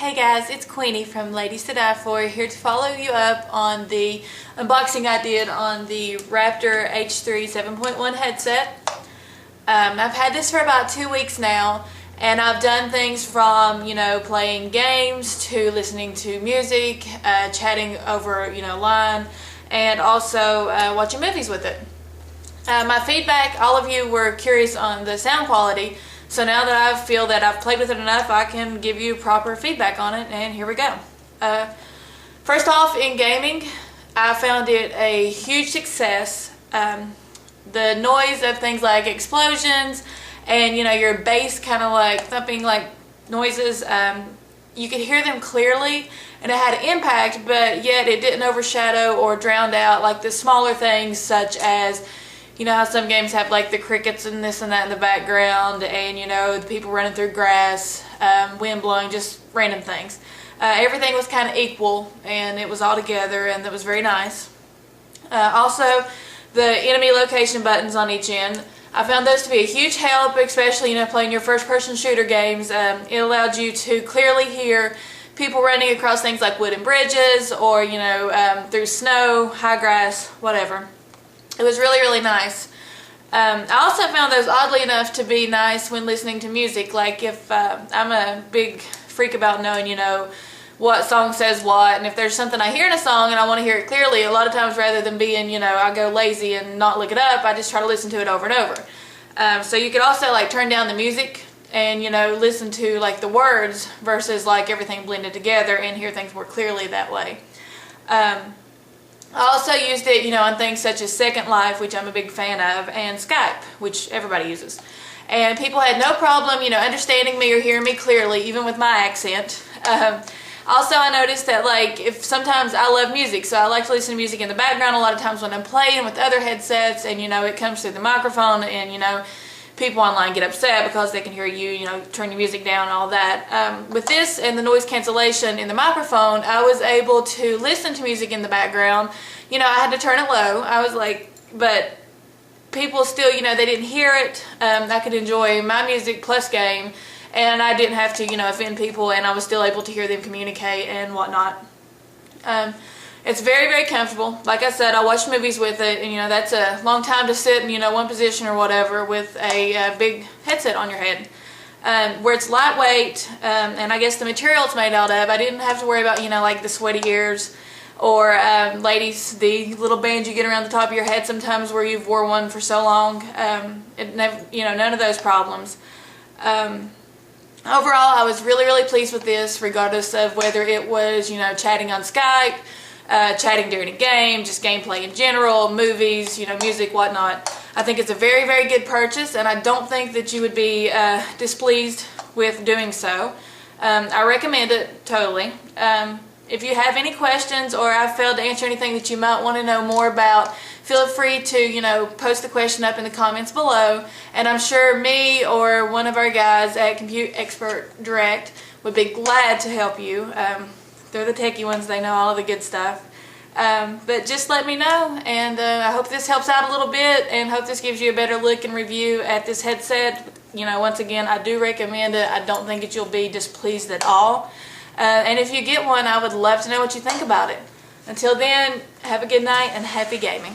Hey guys, it's Queenie from L2D4 here to follow you up on the unboxing I did on the Raptor H3 7.1 headset. I've had this for about 2 weeks now, and I've done things from, playing games to listening to music, chatting over, line, and also watching movies with it. My feedback, all of you were curious on the sound quality. So now that I feel that I've played with it enough, I can give you proper feedback on it, and here we go. First off, in gaming, I found it a huge success. The noise of things like explosions and, your bass kind of like thumping like noises, you could hear them clearly, and it had an impact, but yet it didn't overshadow or drown out like the smaller things such as, how some games have like the crickets and this and that in the background, and the people running through grass, wind blowing, just random things. Everything was kind of equal, and it was all together, and it was very nice. Also, the enemy location buttons on each end, I found those to be a huge help, especially playing your first-person shooter games. It allowed you to clearly hear people running across things like wooden bridges, or through snow, high grass, whatever. It was really, really nice. I also found those, oddly enough, to be nice when listening to music. Like if I'm a big freak about knowing, what song says what, and if there's something I hear in a song and I want to hear it clearly, a lot of times rather than being, I go lazy and not look it up, I just try to listen to it over and over. So you could also like turn down the music and, listen to like the words versus like everything blended together and hear things more clearly that way. I also used it, on things such as Second Life, which I'm a big fan of, and Skype, which everybody uses. And people had no problem, understanding me or hearing me clearly, even with my accent. Also, I noticed that, if sometimes I love music, so I like to listen to music in the background a lot of times when I'm playing with other headsets, and, it comes through the microphone, and, people online get upset because they can hear you, turn your music down and all that. With this and the noise cancellation in the microphone, I was able to listen to music in the background. I had to turn it low. I was like, but people still, they didn't hear it. I could enjoy my music plus game, and I didn't have to, offend people, and I was still able to hear them communicate and whatnot. It's very, very comfortable. Like I said, I watch movies with it, and that's a long time to sit in one position or whatever with a big headset on your head. Where it's lightweight, and I guess the material it's made out of, I didn't have to worry about like the sweaty ears, or ladies, the little band you get around the top of your head sometimes where you've wore one for so long. None of those problems. Overall, I was really, really pleased with this, regardless of whether it was chatting on Skype, chatting during a game, just gameplay in general, movies, music, whatnot. I think it's a very, very good purchase, and I don't think that you would be displeased with doing so. I recommend it totally. If you have any questions, or I failed to answer anything that you might want to know more about, feel free to, post the question up in the comments below, and I'm sure me or one of our guys at Compute Expert Direct would be glad to help you. They're the techie ones, they know all of the good stuff. But just let me know, and I hope this helps out a little bit, and hope this gives you a better look and review at this headset. Once again, I do recommend it. I don't think that you'll be displeased at all. And if you get one, I would love to know what you think about it. Until then, have a good night and happy gaming.